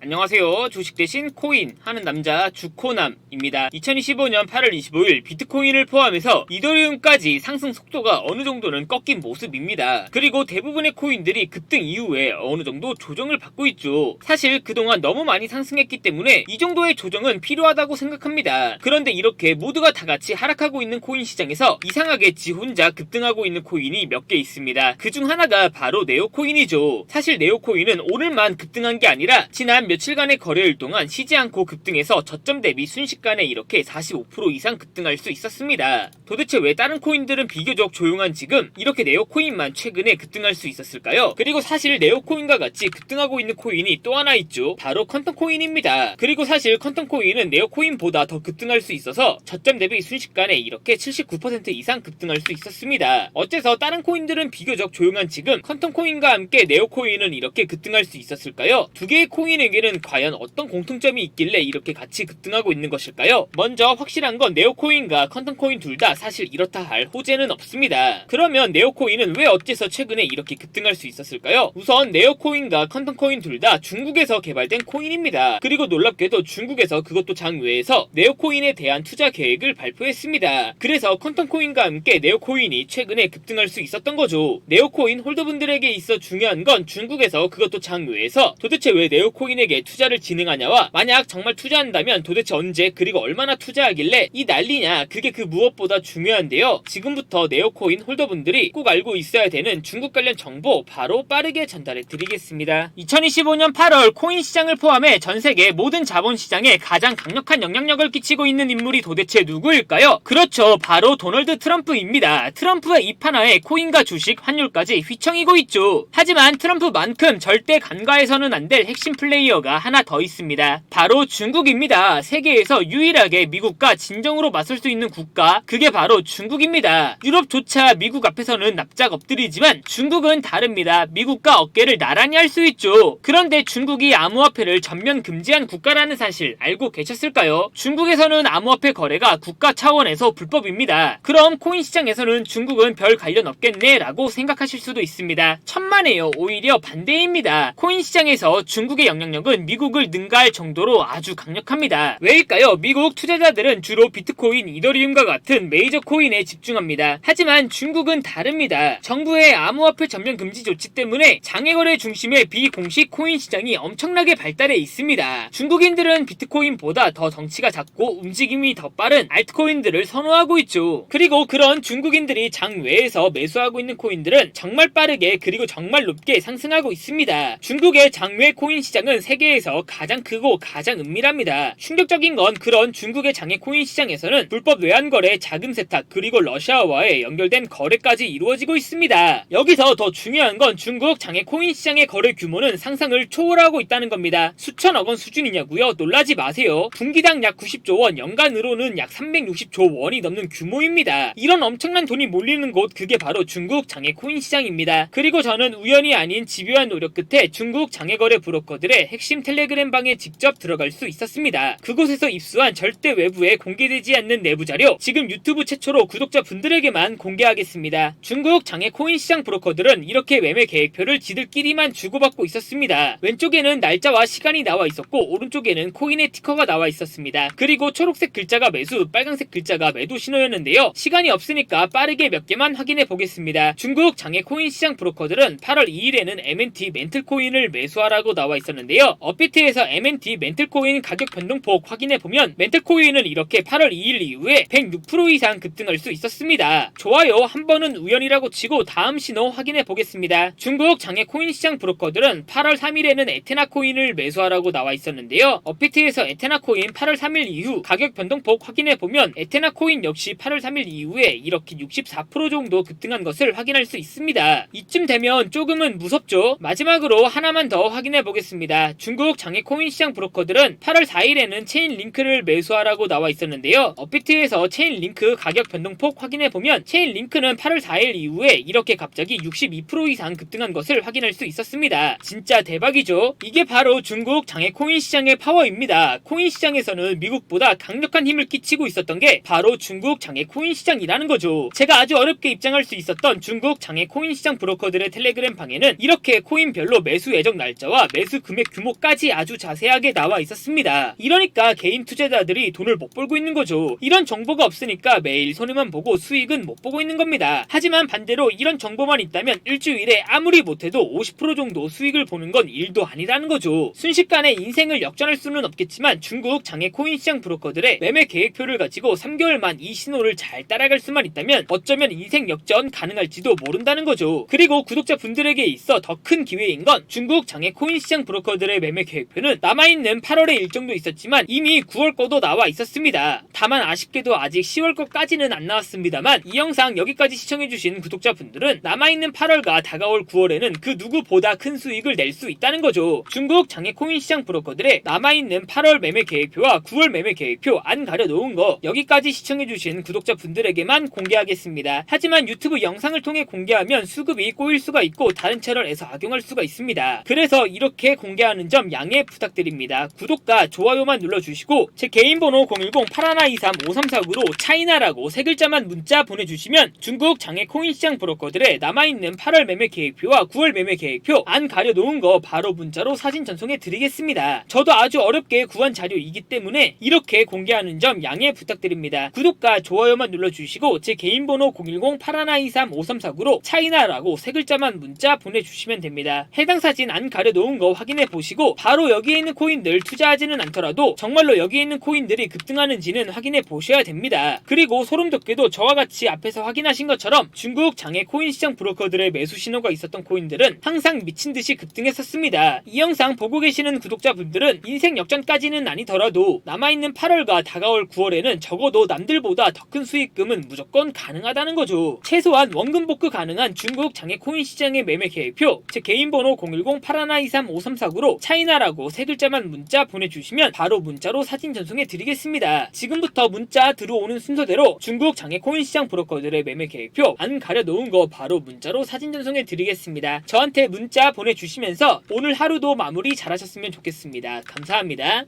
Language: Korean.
안녕하세요. 주식 대신 코인 하는 남자 주코남입니다. 2025년 8월 25일 비트코인을 포함해서 이더리움까지 상승 속도가 어느 정도는 꺾인 모습입니다. 그리고 대부분의 코인들이 급등 이후에 어느 정도 조정을 받고 있죠. 사실 그동안 너무 많이 상승했기 때문에 이 정도의 조정은 필요하다고 생각합니다. 그런데 이렇게 모두가 다 같이 하락하고 있는 코인 시장에서 이상하게 지 혼자 급등하고 있는 코인이 몇 개 있습니다. 그중 하나가 바로 네오코인이죠. 사실 네오코인은 오늘만 급등한 게 아니라 지난 며칠간의 거래일 동안 쉬지 않고 급등해서 저점 대비 순식간에 이렇게 45% 이상 급등할 수 있었습니다. 도대체 왜 다른 코인들은 비교적 조용한 지금 이렇게 네오코인만 최근에 급등할 수 있었을까요? 그리고 사실 네오코인과 같이 급등하고 있는 코인이 또 하나 있죠. 바로 퀀텀코인입니다. 그리고 사실 퀀텀코인은 네오코인보다 더 급등할 수 있어서 저점 대비 순식간에 이렇게 79% 이상 급등할 수 있었습니다. 어째서 다른 코인들은 비교적 조용한 지금 퀀텀코인과 함께 네오코인은 이렇게 급등할 수 있었을까요? 두 개의 코인에게는 과연 어떤 공통점이 있길래 이렇게 같이 급등하고 있는 것일까요? 먼저 확실한 건 네오코인과 퀀텀코인 둘 다 사실 이렇다 할 호재는 없습니다. 그러면 네오코인은 왜 어째서 최근에 이렇게 급등할 수 있었을까요? 우선 네오코인과 퀀텀코인 둘 다 중국에서 개발된 코인입니다. 그리고 놀랍게도 중국에서 그것도 장외에서 네오코인에 대한 투자 계획을 발표했습니다. 그래서 퀀텀코인과 함께 네오코인이 최근에 급등할 수 있었던 거죠. 네오코인 홀더분들에게 있어 중요한 건 중국에서 그것도 장외에서 도대체 왜 네오코인에게 투자를 진행하냐와 만약 정말 투자한다면 도대체 언제 그리고 얼마나 투자하길래 이 난리냐, 그게 그 무엇보다 중요한데요. 지금부터 네오코인 홀더분들이 꼭 알고 있어야 되는 중국 관련 정보 바로 빠르게 전달해 드리겠습니다. 2025년 8월 코인 시장을 포함해 전세계 모든 자본시장에 가장 강력한 영향력을 끼치고 있는 인물이 도대체 누구일까요? 그렇죠, 바로 도널드 트럼프입니다. 트럼프의 입 하나에 코인과 주식, 환율까지 휘청이고 있죠. 하지만 트럼프만큼 절대 간과해서는 안 될 핵심 플레이어가 하나 더 있습니다. 바로 중국입니다. 세계에서 유일하게 미국과 진정으로 맞설 수 있는 국가, 그게 바로 중국입니다. 유럽조차 미국 앞에서는 납작 엎드리지만 중국은 다릅니다. 미국과 어깨를 나란히 할 수 있죠. 그런데 중국이 암호화폐를 전면 금지한 국가라는 사실 알고 계셨을까요? 중국에서는 암호화폐 거래가 국가 차원에서 불법입니다. 그럼 코인 시장에서는 중국은 별 관련 없겠네 라고 생각하실 수도 있습니다. 천만에요. 오히려 반대입니다. 코인 시장에서 중국의 영향력은 미국을 능가할 정도로 아주 강력합니다. 왜일까요? 미국 투자자들은 주로 비트코인, 이더리움과 같은 메이저 코인에 집중합니다. 하지만 중국은 다릅니다. 정부의 암호화폐 전면 금지 조치 때문에 장외거래 중심의 비공식 코인 시장이 엄청나게 발달해 있습니다. 중국인들은 비트코인보다 더 덩치가 작고 움직임이 더 빠른 알트코인들을 선호하고 있죠. 그리고 그런 중국인들이 장외에서 매수하고 있는 코인들은 정말 빠르게 그리고 정말 높게 상승하고 있습니다. 중국의 장외 코인 시장은 세계에서 가장 크고 가장 은밀합니다. 충격적인 건 그런 중국의 장외 코인 시장에서는 불법 외환거래, 자금 세탁, 그리고 러시아와의 연결된 거래까지 이루어지고 있습니다. 여기서 더 중요한 건 중국 장외 코인 시장의 거래 규모는 상상을 초월하고 있다는 겁니다. 수천억 원 수준이냐고요? 놀라지 마세요. 분기당 약 90조 원, 연간으로는 약 360조 원이 넘는 규모입니다. 이런 엄청난 돈이 몰리는 곳, 그게 바로 중국 장외 코인 시장입니다. 그리고 저는 우연이 아닌 집요한 노력 끝에 중국 장외거래 브로커들의 핵심 텔레그램 방에 직접 들어갈 수 있었습니다. 그곳에서 입수한 절대 외부에 공개되지 않는 내부 자료, 지금 유튜브 최초로 구독자분들에게만 공개하겠습니다. 중국 장외 코인 시장 브로커들은 이렇게 매매 계획표를 지들끼리만 주고받고 있었습니다. 왼쪽에는 날짜와 시간이 나와 있었고 오른쪽에는 코인의 티커가 나와 있었습니다. 그리고 초록색 글자가 매수, 빨간색 글자가 매도 신호였는데요. 시간이 없으니까 빠르게 몇 개만 확인해 보겠습니다. 중국 장외 코인 시장 브로커들은 8월 2일에는 MNT 멘틀코인을 매수하라고 나와 있었는데요. 업비트에서 MNT 멘틀코인 가격 변동폭 확인해보면 멘틀코인은 이렇게 8월 2일 이후에 106% 이상 급등할 수 있었습니다. 좋아요, 한 번은 우연이라고 치고 다음 신호 확인해보겠습니다. 중국 장외 코인 시장 브로커들은 8월 3일에는 에테나 코인을 매수하라고 나와 있었는데요. 업비트에서 에테나 코인 8월 3일 이후 가격 변동폭 확인해보면 에테나 코인 역시 8월 3일 이후에 이렇게 64% 정도 급등한 것을 확인할 수 있습니다. 이쯤 되면 조금은 무섭죠? 마지막으로 하나만 더 확인해보겠습니다. 중국 장외 코인 시장 브로커들은 8월 4일에는 체인링크를 매수하라고 나와 있었는데요. 업비트에서 체인링크 가격 변동폭 확인해보면 체인링크는 8월 4일 이후에 이렇게 갑자기 62% 이상 급등한 것을 확인할 수 있었습니다. 진짜 대박이죠? 이게 바로 중국 장외 코인 시장의 파워입니다. 코인 시장에서는 미국보다 강력한 힘을 끼치고 있었던 게 바로 중국 장외 코인 시장이라는 거죠. 제가 아주 어렵게 입장할 수 있었던 중국 장외 코인 시장 브로커들의 텔레그램 방에는 이렇게 코인별로 매수 예정 날짜와 매수 금액 규모 정보까지 아주 자세하게 나와 있었습니다. 이러니까 개인 투자자들이 돈을 못 벌고 있는 거죠. 이런 정보가 없으니까 매일 손해만 보고 수익은 못 보고 있는 겁니다. 하지만 반대로 이런 정보만 있다면 일주일에 아무리 못해도 50% 정도 수익을 보는 건 일도 아니라는 거죠. 순식간에 인생을 역전할 수는 없겠지만 중국 장외 코인 시장 브로커들의 매매 계획표를 가지고 3개월만 이 신호를 잘 따라갈 수만 있다면 어쩌면 인생 역전 가능할지도 모른다는 거죠. 그리고 구독자분들에게 있어 더 큰 기회인 건 중국 장외 코인 시장 브로커들의 매매 계획표는 남아있는 8월의 일정도 있었지만 이미 9월 거도 나와 있었습니다. 다만 아쉽게도 아직 10월 거까지는 안 나왔습니다만 이 영상 여기까지 시청해주신 구독자분들은 남아있는 8월과 다가올 9월에는 그 누구보다 큰 수익을 낼 수 있다는 거죠. 중국 장외 코인 시장 브로커들의 남아있는 8월 매매 계획표와 9월 매매 계획표 안 가려놓은 거 여기까지 시청해주신 구독자분들에게만 공개하겠습니다. 하지만 유튜브 영상을 통해 공개하면 수급이 꼬일 수가 있고 다른 채널에서 악용할 수가 있습니다. 그래서 이렇게 공개하는 점 양해 부탁드립니다. 구독과 좋아요만 눌러주시고 제 개인 번호 010-8123-5349로 차이나라고 세 글자만 문자 보내주시면 중국 장외 코인 시장 브로커들의 남아있는 8월 매매 계획표와 9월 매매 계획표 안 가려놓은 거 바로 문자로 사진 전송해 드리겠습니다. 저도 아주 어렵게 구한 자료이기 때문에 이렇게 공개하는 점 양해 부탁드립니다. 구독과 좋아요만 눌러주시고 제 개인 번호 010-8123-5349로 차이나라고 세 글자만 문자 보내주시면 됩니다. 해당 사진 안 가려놓은 거 확인해 보시고 바로 여기에 있는 코인들 투자하지는 않더라도 정말로 여기에 있는 코인들이 급등하는지는 확인해 보셔야 됩니다. 그리고 소름 돋게도 저와 같이 앞에서 확인하신 것처럼 중국 장외 코인 시장 브로커들의 매수 신호가 있었던 코인들은 항상 미친듯이 급등했었습니다. 이 영상 보고 계시는 구독자분들은 인생 역전까지는 아니더라도 남아있는 8월과 다가올 9월에는 적어도 남들보다 더 큰 수익금은 무조건 가능하다는 거죠. 최소한 원금 복구 가능한 중국 장외 코인 시장의 매매 계획표 제 개인 번호 010-8123-5349로 차이나라고 세 글자만 문자 보내주시면 바로 문자로 사진 전송해 드리겠습니다. 지금부터 문자 들어오는 순서대로 중국 장외 코인 시장 브로커들의 매매 계획표 안 가려놓은 거 바로 문자로 사진 전송해 드리겠습니다. 저한테 문자 보내주시면서 오늘 하루도 마무리 잘하셨으면 좋겠습니다. 감사합니다.